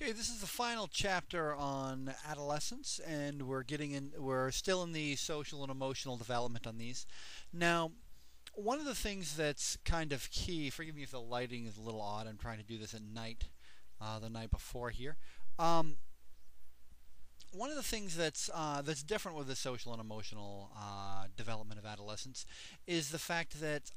Okay, this is the final chapter on adolescence, and we're still in the social and emotional development on these. Now, one of the things that's kind of key, forgive me if the lighting is a little odd, I'm trying to do this at night, the night before here. Um, One of the things that's different with the social and emotional development of adolescence is the fact that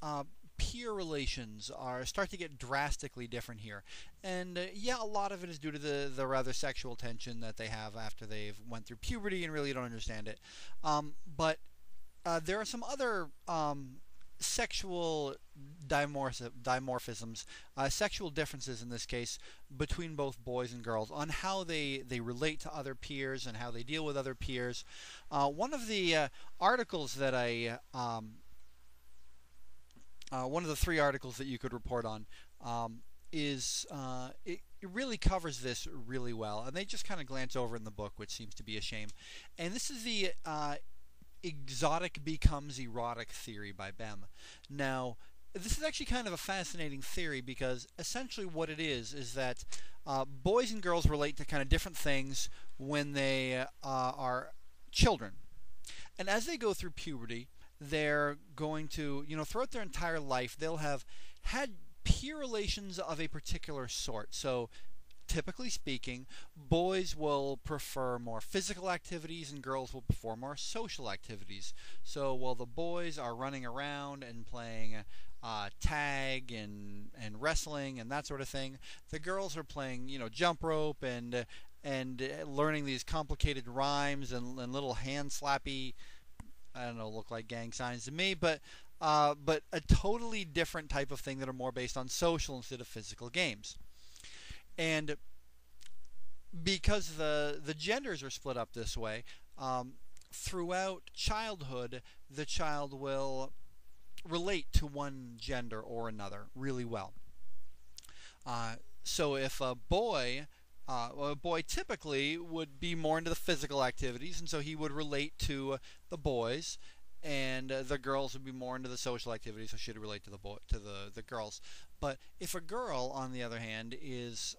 peer relations are start to get drastically different here, and yeah, a lot of it is due to the rather sexual tension that they have after they've went through puberty and really don't understand it. But there are some other sexual dimorphisms, sexual differences in this case, between both boys and girls on how they relate to other peers and how they deal with other peers. One of the articles that one of the three articles that you could report on is it really covers this really well, and they just kind of glance over in the book, which seems to be a shame. And this is the exotic becomes erotic theory by Bem. Now, this is actually kind of a fascinating theory because essentially what it is that boys and girls relate to kind of different things when they are children. And as they go through puberty, they're going to, throughout their entire life, they'll have had peer relations of a particular sort. So typically speaking, boys will prefer more physical activities and girls will prefer more social activities. So while the boys are running around and playing tag and wrestling and that sort of thing, the girls are playing, jump rope and learning these complicated rhymes and little hand slappy, I don't know, look like gang signs to me, but a totally different type of thing that are more based on social instead of physical games. And because the genders are split up this way, throughout childhood, the child will relate to one gender or another really well. So if a boy typically would be more into the physical activities, and so he would relate to the boys, and the girls would be more into the social activities, so she'd relate to the girls. But if a girl, on the other hand, is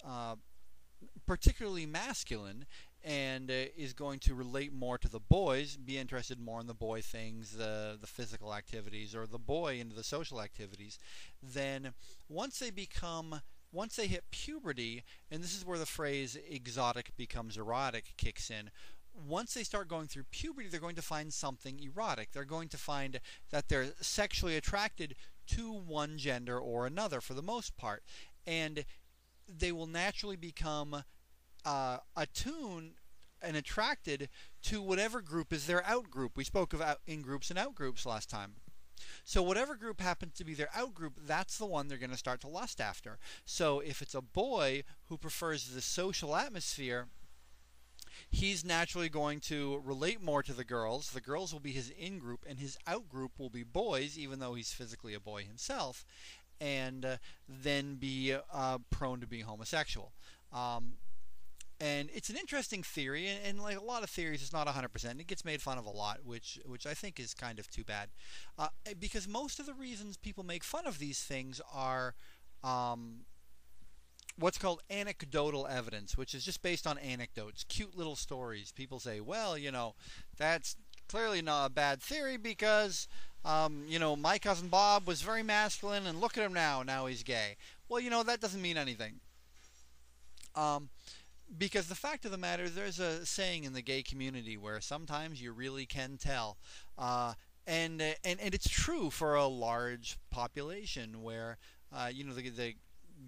particularly masculine and is going to relate more to the boys, be interested more in the boy things, the physical activities, or the boy into the social activities, then once they hit puberty, and this is where the phrase exotic becomes erotic kicks in. Once they start going through puberty, they're going to find something erotic. They're going to find that they're sexually attracted to one gender or another for the most part. And they will naturally become attuned and attracted to whatever group is their out group. We spoke of in groups and out groups last time. So whatever group happens to be their out group, that's the one they're going to start to lust after. So if it's a boy who prefers the social atmosphere, he's naturally going to relate more to the girls. The girls will be his in group, and his out group will be boys, even though he's physically a boy himself, and then be prone to being homosexual. And it's an interesting theory, and like a lot of theories, it's not 100%. It gets made fun of a lot, which I think is kind of too bad, because most of the reasons people make fun of these things are what's called anecdotal evidence, which is just based on anecdotes, cute little stories. People say, well, that's clearly not a bad theory because, my cousin Bob was very masculine, and look at him now. Now he's gay. Well, that doesn't mean anything. Because the fact of the matter, there's a saying in the gay community where sometimes you really can tell, and it's true for a large population where the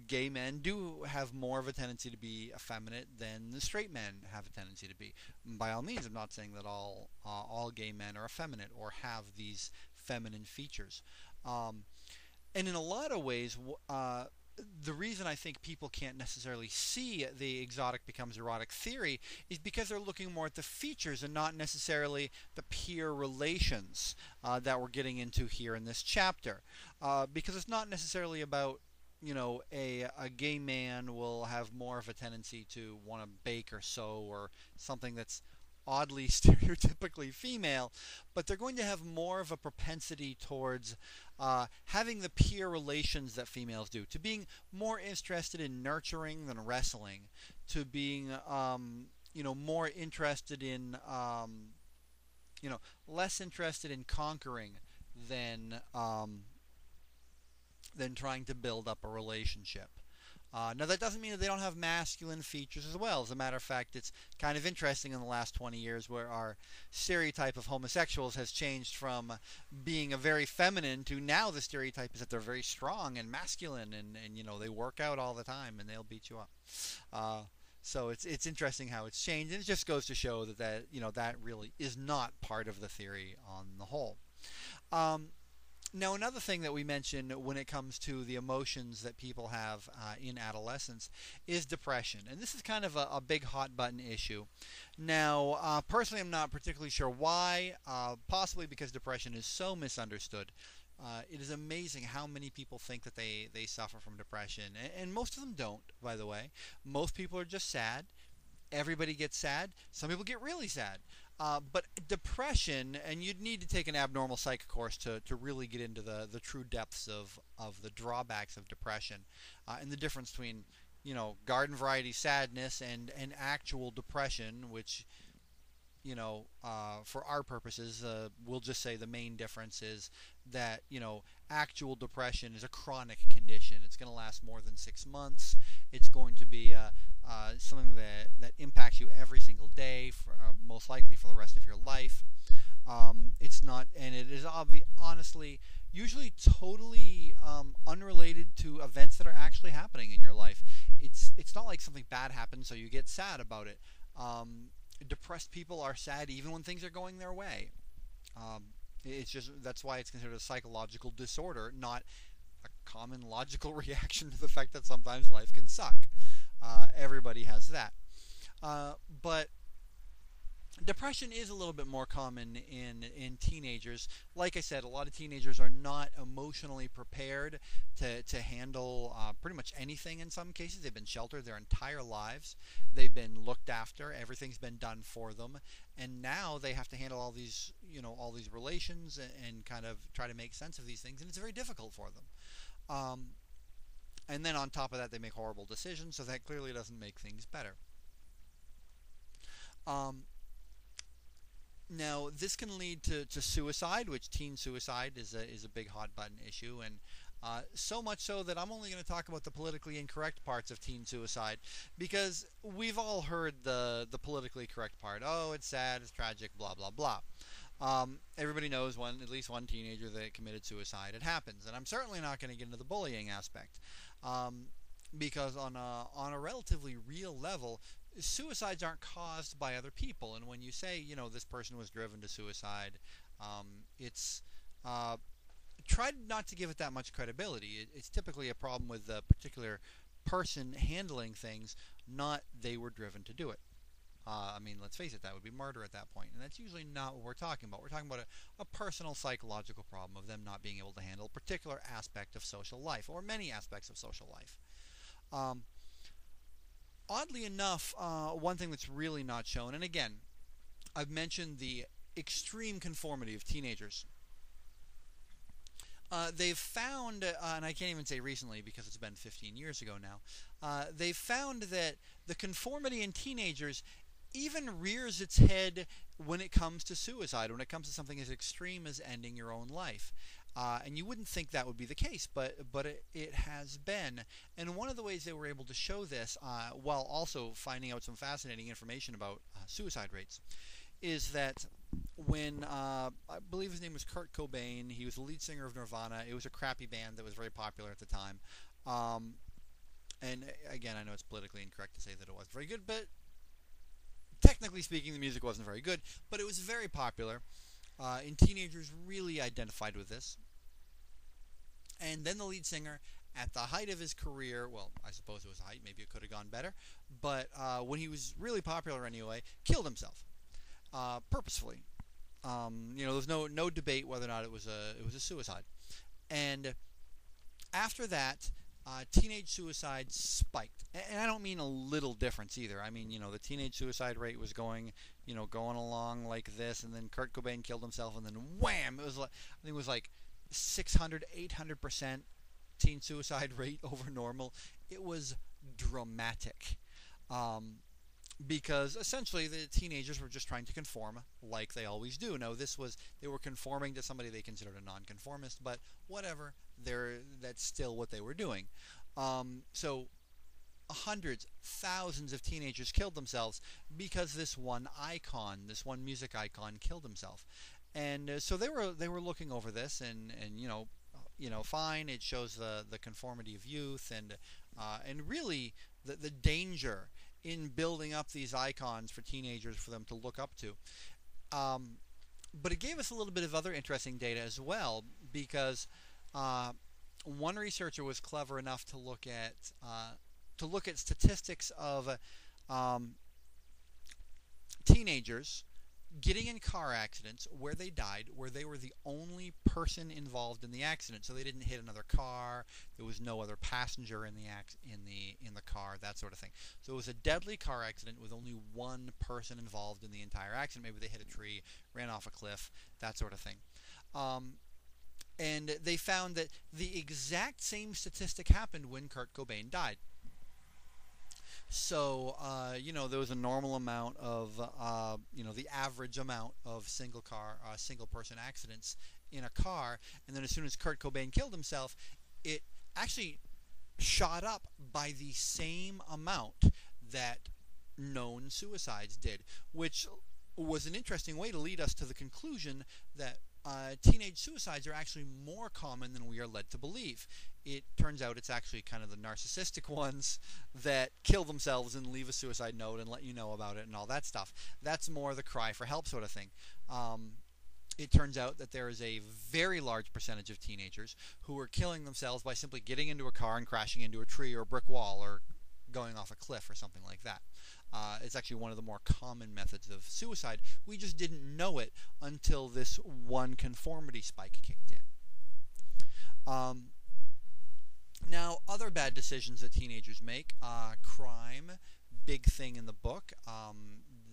gay men do have more of a tendency to be effeminate than the straight men have a tendency to be. By all means, I'm not saying that all gay men are effeminate or have these feminine features, and in a lot of ways. The reason I think people can't necessarily see the exotic becomes erotic theory is because they're looking more at the features and not necessarily the peer relations that we're getting into here in this chapter. Because it's not necessarily about, a gay man will have more of a tendency to want to bake or sew or something that's oddly stereotypically female, but they're going to have more of a propensity towards having the peer relations that females do, to being more interested in nurturing than wrestling, to being more interested in less interested in conquering than trying to build up a relationship. Now, that doesn't mean that they don't have masculine features as well. As a matter of fact, it's kind of interesting in the last 20 years where our stereotype of homosexuals has changed from being a very feminine to now the stereotype is that they're very strong and masculine and they work out all the time and they'll beat you up. So it's interesting how it's changed, and it just goes to show that really is not part of the theory on the whole. Now, another thing that we mention when it comes to the emotions that people have in adolescence is depression. And this is kind of a big hot button issue. Now, personally, I'm not particularly sure why, possibly because depression is so misunderstood. It is amazing how many people think that they suffer from depression. And most of them don't, by the way. Most people are just sad. Everybody gets sad. Some people get really sad. But depression, and you'd need to take an abnormal psych course to really get into the true depths of the drawbacks of depression and the difference between garden variety sadness and actual depression, which for our purposes, we'll just say the main difference is that, actual depression is a chronic condition. It's going to last more than 6 months. It's going to be something that impacts you every single day, most likely for the rest of your life. It's not, and it is honestly, usually totally unrelated to events that are actually happening in your life. It's not like something bad happened, so you get sad about it. Depressed people are sad even when things are going their way. That's why it's considered a psychological disorder, not a common logical reaction to the fact that sometimes life can suck. Everybody has that. But depression is a little bit more common in teenagers. Like I said, a lot of teenagers are not emotionally prepared to handle pretty much anything in some cases. They've been sheltered their entire lives. They've been looked after. Everything's been done for them. And now they have to handle all these relations and kind of try to make sense of these things. And it's very difficult for them. And then on top of that, they make horrible decisions, so that clearly doesn't make things better. Now, this can lead to suicide, which teen suicide is a big hot button issue, and so much so that I'm only going to talk about the politically incorrect parts of teen suicide, because we've all heard the politically correct part. Oh, it's sad, it's tragic, blah, blah, blah. Everybody knows at least one teenager that committed suicide. It happens, and I'm certainly not going to get into the bullying aspect, because on a relatively real level, suicides aren't caused by other people. And when you say, this person was driven to suicide, it's try not to give it that much credibility. It's typically a problem with the particular person handling things, not they were driven to do it. Let's face it, that would be murder at that point, and that's usually not what we're talking about. We're talking about a personal psychological problem of them not being able to handle a particular aspect of social life, or many aspects of social life. Oddly enough, one thing that's really not shown, and again, I've mentioned the extreme conformity of teenagers. They've found, and I can't even say recently because it's been 15 years ago now, they've found that the conformity in teenagers even rears its head when it comes to suicide, when it comes to something as extreme as ending your own life. And you wouldn't think that would be the case, but it has been. And one of the ways they were able to show this, while also finding out some fascinating information about suicide rates, is that when, I believe his name was Kurt Cobain, he was the lead singer of Nirvana. It was a crappy band that was very popular at the time. And again, I know it's politically incorrect to say that it wasn't very good, but technically speaking, the music wasn't very good, but it was very popular. And teenagers really identified with this. And then the lead singer, at the height of his career, well, I suppose it was a height, maybe it could have gone better, but when he was really popular anyway, killed himself purposefully. There was no debate whether or not it was a suicide. And after that, teenage suicide spiked. And I don't mean a little difference either. I mean, the teenage suicide rate was going along like this, and then Kurt Cobain killed himself, and then wham! It was like, I think it was like 600, 800% teen suicide rate over normal. It was dramatic. Because essentially the teenagers were just trying to conform like they always do. Now they were conforming to somebody they considered a nonconformist, but whatever, that's still what they were doing. So hundreds, thousands of teenagers killed themselves because this one music icon killed himself. And so they were looking over this, and fine, it shows the conformity of youth, and really the danger in building up these icons for teenagers for them to look up to. But it gave us a little bit of other interesting data as well, because one researcher was clever enough to look at statistics of teenagers getting in car accidents where they died, where they were the only person involved in the accident. So they didn't hit another car, there was no other passenger in the car, that sort of thing. So it was a deadly car accident with only one person involved in the entire accident. Maybe they hit a tree, ran off a cliff, that sort of thing. And they found that the exact same statistic happened when Kurt Cobain died. So, there was a normal amount of, the average amount of single person accidents in a car. And then as soon as Kurt Cobain killed himself, it actually shot up by the same amount that known suicides did, which was an interesting way to lead us to the conclusion that teenage suicides are actually more common than we are led to believe. It turns out it's actually kind of the narcissistic ones that kill themselves and leave a suicide note and let you know about it and all that stuff. That's more the cry for help sort of thing. It turns out that there is a very large percentage of teenagers who are killing themselves by simply getting into a car and crashing into a tree or a brick wall or going off a cliff or something like that. It's actually one of the more common methods of suicide. We just didn't know it until this one conformity spike kicked in. Now, other bad decisions that teenagers make, crime, big thing in the book.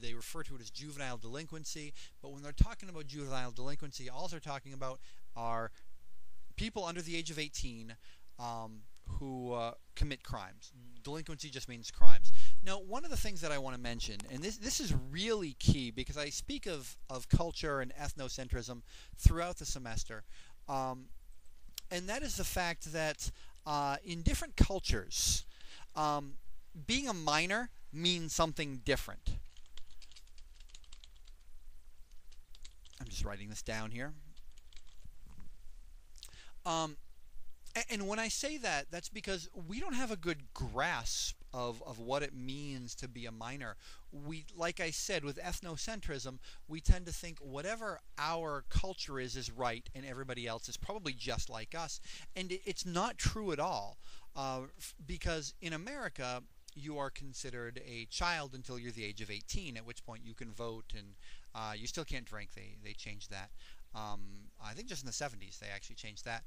They refer to it as juvenile delinquency, but when they're talking about juvenile delinquency, all they're talking about are people under the age of 18 who commit crimes. Delinquency just means crimes. Now, one of the things that I want to mention, and this is really key because I speak of culture and ethnocentrism throughout the semester, and that is the fact that in different cultures, being a minor means something different. I'm just writing this down here. And when I say that, that's because we don't have a good grasp of what it means to be a minor. Like I said, with ethnocentrism, we tend to think whatever our culture is right, and everybody else is probably just like us. And it's not true at all, because in America, you are considered a child until you're the age of 18, at which point you can vote, and you still can't drink. They changed that. I think just in the 70s they actually changed that.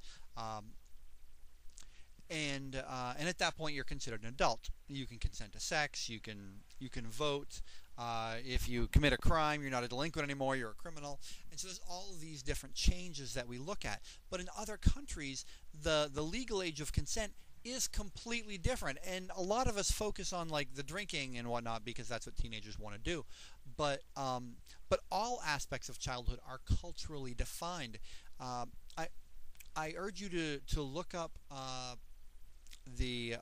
And at that point you're considered an adult. You can consent to sex. You can vote. If you commit a crime, you're not a delinquent anymore. You're a criminal. And so there's all of these different changes that we look at. But in other countries, the legal age of consent is completely different. And a lot of us focus on like the drinking and whatnot because that's what teenagers want to do. But all aspects of childhood are culturally defined. I urge you to look up the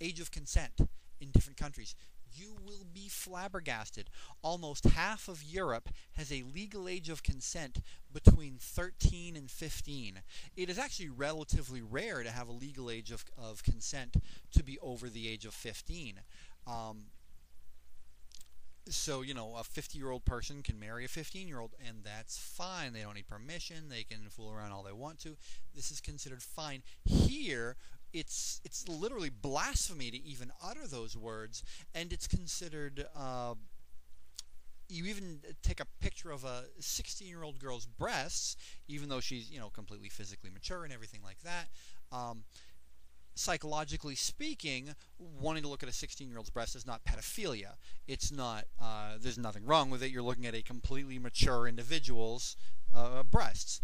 age of consent in different countries. You will be flabbergasted. Almost half of Europe has a legal age of consent between 13 and 15. It is actually relatively rare to have a legal age of consent to be over the age of 15. So, a 50-year-old person can marry a 15-year-old, and that's fine. They don't need permission. They can fool around all they want to. This is considered fine. Here, it's literally blasphemy to even utter those words, and it's considered, you even take a picture of a 16-year-old girl's breasts, even though she's, completely physically mature and everything like that, psychologically speaking, wanting to look at a 16-year-old's breast is not pedophilia. It's not. There's nothing wrong with it. You're looking at a completely mature individual's breasts.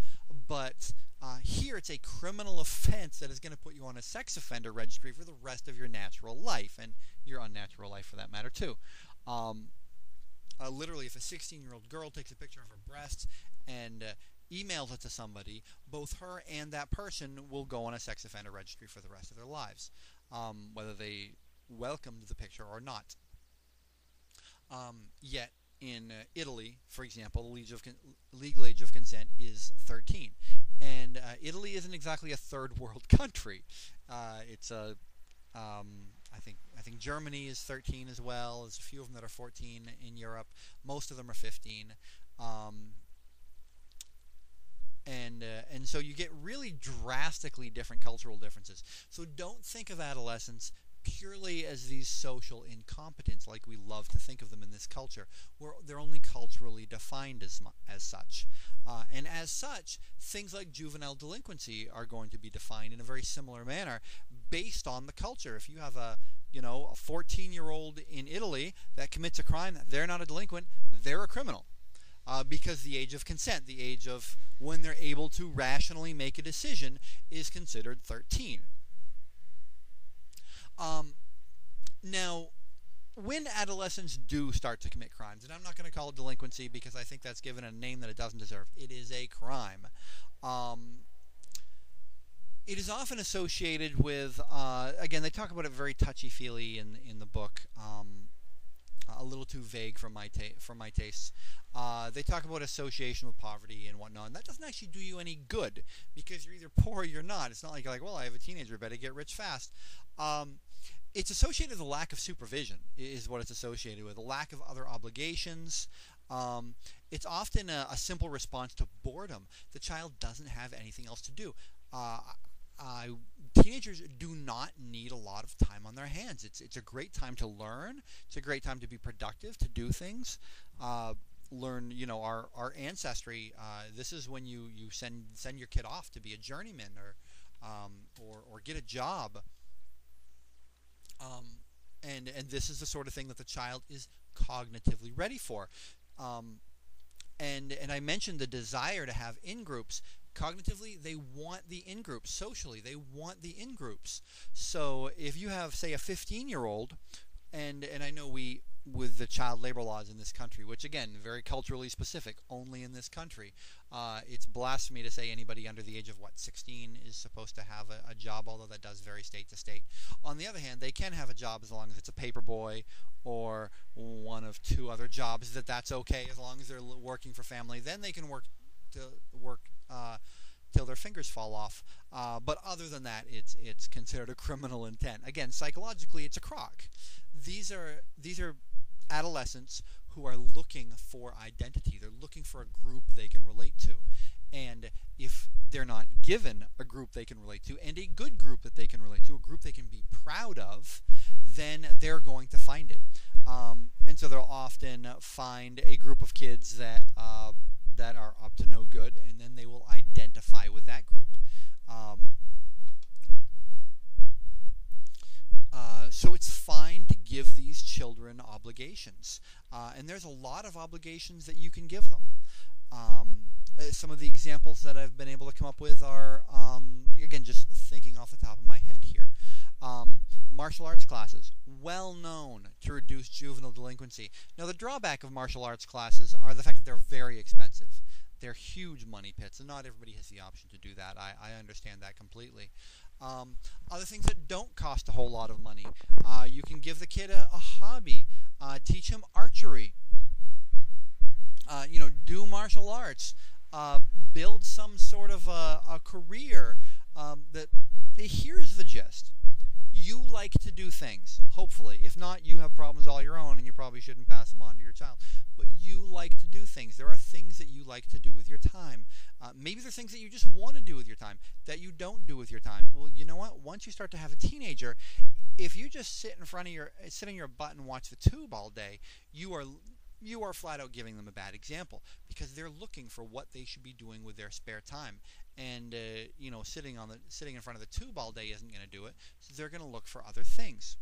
But here, it's a criminal offense that is going to put you on a sex offender registry for the rest of your natural life, and your unnatural life for that matter too. Literally, if a 16-year-old girl takes a picture of her breasts and emails it to somebody, both her and that person will go on a sex offender registry for the rest of their lives, whether they welcomed the picture or not. Yet, in Italy, for example, the legal age of consent is 13. And Italy isn't exactly a third world country. It's a I think Germany is 13 as well. There's a few of them that are 14 in Europe. Most of them are 15. And so you get really drastically different cultural differences. So don't think of adolescents purely as these social incompetents like we love to think of them in this culture, where they're only culturally defined as such. And as such, things like juvenile delinquency are going to be defined in a very similar manner based on the culture. If you have a 14-year-old in Italy that commits a crime, they're not a delinquent, they're a criminal. Because the age of consent, the age of when they're able to rationally make a decision, is considered 13. Now, when adolescents do start to commit crimes, and I'm not going to call it delinquency because I think that's given a name that it doesn't deserve. It is a crime. It is often associated with, again, they talk about it very touchy-feely in the book, a little too vague for my tastes. They talk about association with poverty and whatnot, and that doesn't actually do you any good because you're either poor or you're not. It's not like you're like, well, I have a teenager, better get rich fast. It's associated with a lack of supervision is what it's associated with, a lack of other obligations. It's often a simple response to boredom. The child doesn't have anything else to do. Teenagers do not need a lot of time on their hands. It's a great time to learn. It's a great time to be productive, to do things. Learn, our ancestry. This is when you send your kid off to be a journeyman or get a job. And this is the sort of thing that the child is cognitively ready for. And I mentioned the desire to have in-groups. Cognitively, they want the in-groups. Socially, they want the in-groups. So if you have, say, a 15-year-old, and I know with the child labor laws in this country, which again, very culturally specific, only in this country, it's blasphemy to say anybody under the age of 16 is supposed to have a job, although that does vary state to state. On the other hand, they can have a job as long as it's a paper boy or one of two other jobs. That's okay as long as they're working for family. Then they can work till their fingers fall off. But other than that, it's considered a criminal intent. Again, psychologically, it's a crock. These are adolescents who are looking for identity. They're looking for a group they can relate to. And if they're not given a group they can relate to, and a good group that they can relate to, a group they can be proud of, then they're going to find it. And so they'll often find a group of kids that are up to no good, and then they will identify with that group. So it's fine to give these children obligations. And there's a lot of obligations that you can give them. Some of the examples that I've been able to come up with are, again, just thinking off the top of my head here. Martial arts classes, well known to reduce juvenile delinquency. Now, the drawback of martial arts classes are the fact that they're very expensive. They're huge money pits, and not everybody has the option to do that. I understand that completely. Other things that don't cost a whole lot of money. You can give the kid a hobby. Teach him archery. Do martial arts. Build some sort of a career. Here's the gist. You like to do things, hopefully. If not, you have problems all your own, and you probably shouldn't pass them on to your child. But you like to do things. There are things that you like to do with your time. Maybe there are things that you just want to do with your time that you don't do with your time. Well, you know what? Once you start to have a teenager, if you just sit in your butt and watch the tube all day, you are you are flat out giving them a bad example, because they're looking for what they should be doing with their spare time. And sitting in front of the tube all day isn't going to do it. So they're going to look for other things.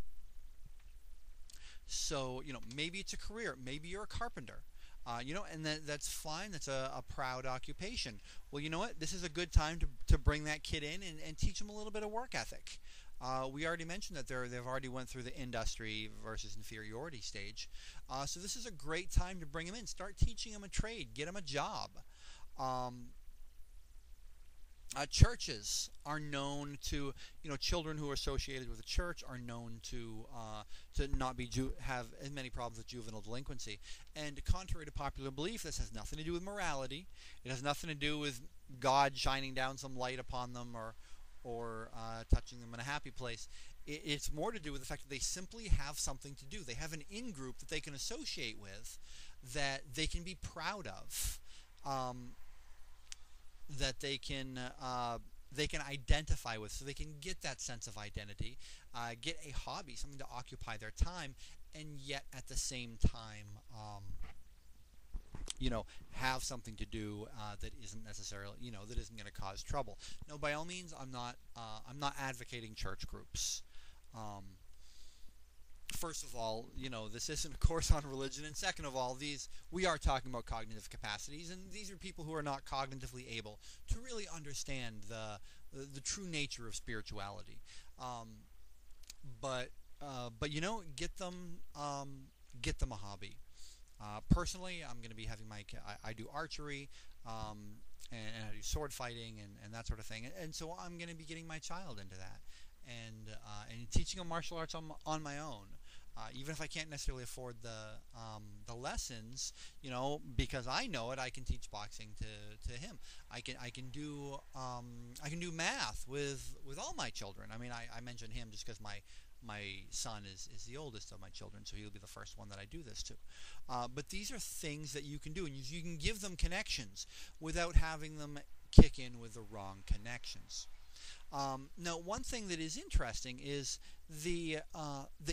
So maybe it's a career. Maybe you're a carpenter. And that's fine. That's a proud occupation. Well, you know what? This is a good time to bring that kid in and teach them a little bit of work ethic. We already mentioned that they've already went through the industry versus inferiority stage. So this is a great time to bring them in. Start teaching them a trade. Get them a job. Churches are known to, children who are associated with a church are known to not have as many problems with juvenile delinquency. And contrary to popular belief, this has nothing to do with morality. It has nothing to do with God shining down some light upon them or touching them in a happy place. It's more to do with the fact that they simply have something to do. They have an in-group that they can associate with that they can be proud of. That they can identify with, so they can get that sense of identity, get a hobby, something to occupy their time, and yet at the same time, have something to do that isn't necessarily, that isn't going to cause trouble. No, by all means, I'm not advocating church groups. First of all, this isn't a course on religion, and second of all, we are talking about cognitive capacities, and these are people who are not cognitively able to really understand the true nature of spirituality. But get them a hobby. Personally, I'm going to be having I do archery, and I do sword fighting and that sort of thing, and so I'm going to be getting my child into that. And teaching them martial arts on my own, even if I can't necessarily afford the lessons, because I know it, I can teach boxing to him. I can do math with all my children. I mean, I mentioned him just because my son is the oldest of my children, so he'll be the first one that I do this to. But these are things that you can do, and you can give them connections without having them kick in with the wrong connections. Now, one thing that is interesting is the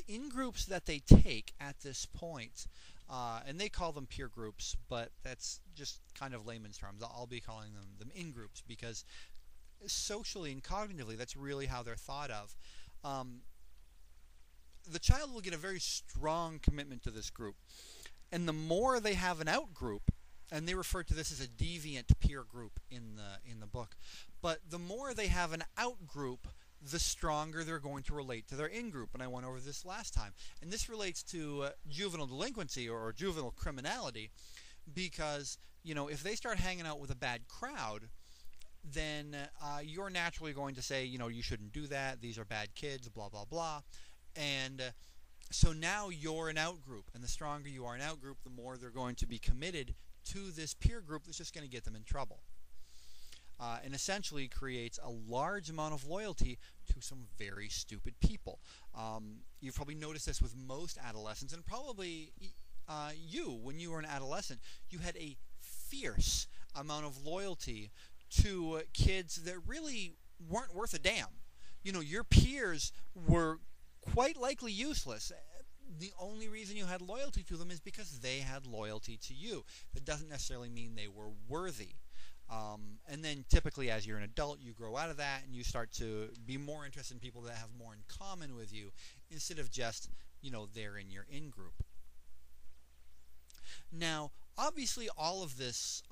in-groups that they take at this point, and they call them peer groups, but that's just kind of layman's terms. I'll be calling them in-groups because socially and cognitively, that's really how they're thought of. The child will get a very strong commitment to this group, and the more they have an out-group, and they refer to this as a deviant peer group in the book. But the more they have an out-group, the stronger they're going to relate to their in-group. And I went over this last time. And this relates to juvenile delinquency or juvenile criminality, because if they start hanging out with a bad crowd, then you're naturally going to say, you shouldn't do that. These are bad kids, blah, blah, blah. And so now you're an out-group. And the stronger you are an out-group, the more they're going to be committed to this peer group that's just going to get them in trouble. And essentially creates a large amount of loyalty to some very stupid people. You've probably noticed this with most adolescents, and probably when you were an adolescent, you had a fierce amount of loyalty to kids that really weren't worth a damn. Your peers were quite likely useless. The only reason you had loyalty to them is because they had loyalty to you. That doesn't necessarily mean they were worthy. And then typically as you're an adult, you grow out of that and you start to be more interested in people that have more in common with you instead of just, they're in your in-group. Now, obviously all of this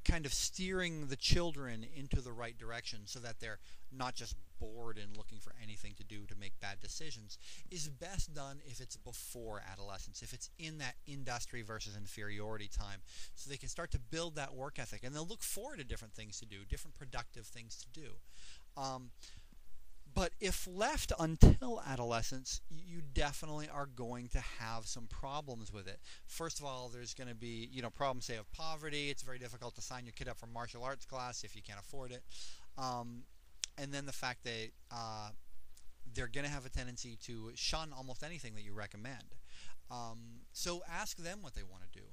kind of steering the children into the right direction so that they're not just bored and looking for anything to do to make bad decisions is best done if it's before adolescence, if it's in that industry versus inferiority time, so they can start to build that work ethic and they'll look forward to different things to do, different productive things to do. But if left until adolescence, you definitely are going to have some problems with it. First of all, there's going to be, problems, say, of poverty. It's very difficult to sign your kid up for martial arts class if you can't afford it. And then the fact that they're going to have a tendency to shun almost anything that you recommend. So ask them what they want to do.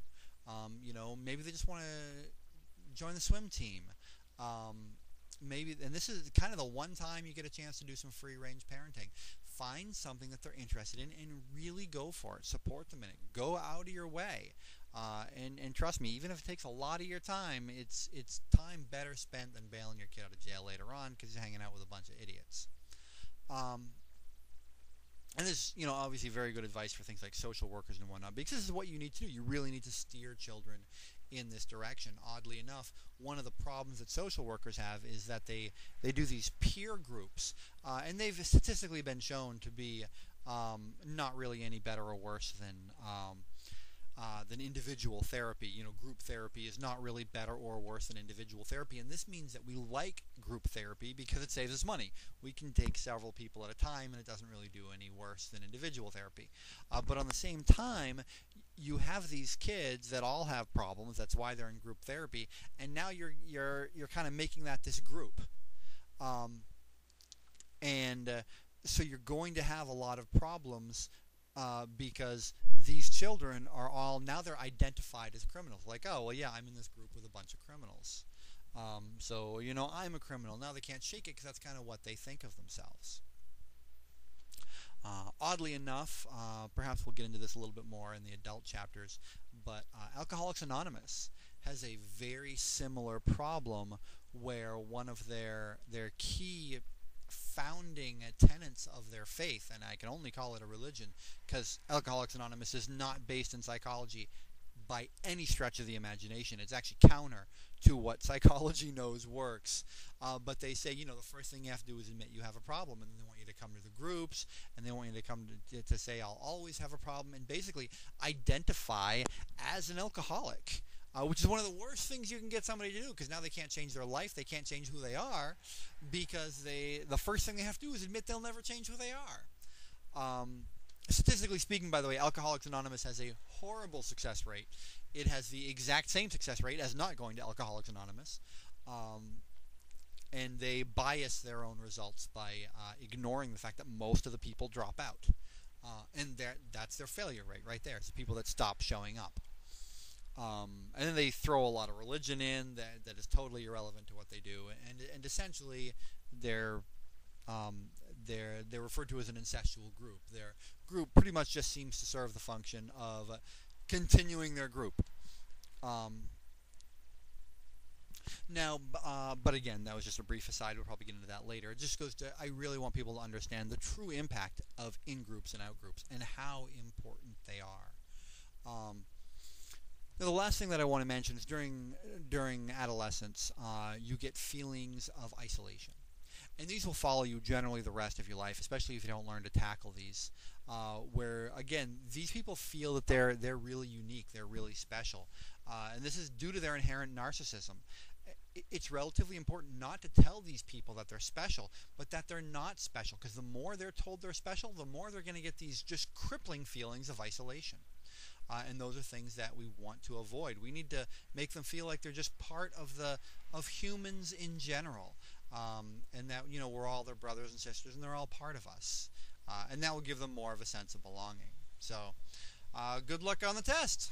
Maybe they just want to join the swim team. Maybe, and this is kind of the one time you get a chance to do some free-range parenting. Find something that they're interested in and really go for it. Support them in it. Go out of your way. And trust me, even if it takes a lot of your time, it's time better spent than bailing your kid out of jail later on because you're hanging out with a bunch of idiots. Um, and this is, obviously very good advice for things like social workers and whatnot, because this is what you need to do. You really need to steer children in this direction. Oddly enough, one of the problems that social workers have is that they do these peer groups, and they've statistically been shown to be not really any better or worse than individual therapy. Group therapy is not really better or worse than individual therapy, and this means that we like group therapy because it saves us money. We can take several people at a time, and it doesn't really do any worse than individual therapy. But on the same time, you have these kids that all have problems. That's why they're in group therapy, and now you're kind of making that this group, so you're going to have a lot of problems. Because these children are all, now they're identified as criminals. Like, oh, well, yeah, I'm in this group with a bunch of criminals. So, I'm a criminal. Now they can't shake it because that's kind of what they think of themselves. Oddly enough, perhaps we'll get into this a little bit more in the adult chapters, but Alcoholics Anonymous has a very similar problem where one of their key founding tenets of their faith, and I can only call it a religion because Alcoholics Anonymous is not based in psychology by any stretch of the imagination. It's actually counter to what psychology knows works. But they say, the first thing you have to do is admit you have a problem, and they want you to come to the groups, and they want you to come to say, I'll always have a problem, and basically identify as an alcoholic. Which is one of the worst things you can get somebody to do, because now they can't change their life, they can't change who they are, because the first thing they have to do is admit they'll never change who they are. Statistically speaking, by the way, Alcoholics Anonymous has a horrible success rate. It has the exact same success rate as not going to Alcoholics Anonymous, and they bias their own results by ignoring the fact that most of the people drop out, and that's their failure rate right there. It's the people that stop showing up. And then they throw a lot of religion in that is totally irrelevant to what they do, and essentially they're referred to as an incestual group. Their group pretty much just seems to serve the function of continuing their group. But again, that was just a brief aside. We'll probably get into that later. It just goes to, I really want people to understand the true impact of in-groups and out-groups and how important they are. Now, the last thing that I want to mention is during adolescence, you get feelings of isolation. And these will follow you generally the rest of your life, especially if you don't learn to tackle these. Where, again, these people feel that they're really unique, they're really special. And this is due to their inherent narcissism. It's relatively important not to tell these people that they're special, but that they're not special. Because the more they're told they're special, the more they're going to get these just crippling feelings of isolation. And those are things that we want to avoid. We need to make them feel like they're just part of humans in general, and that we're all their brothers and sisters, and they're all part of us, and that will give them more of a sense of belonging. So, good luck on the test.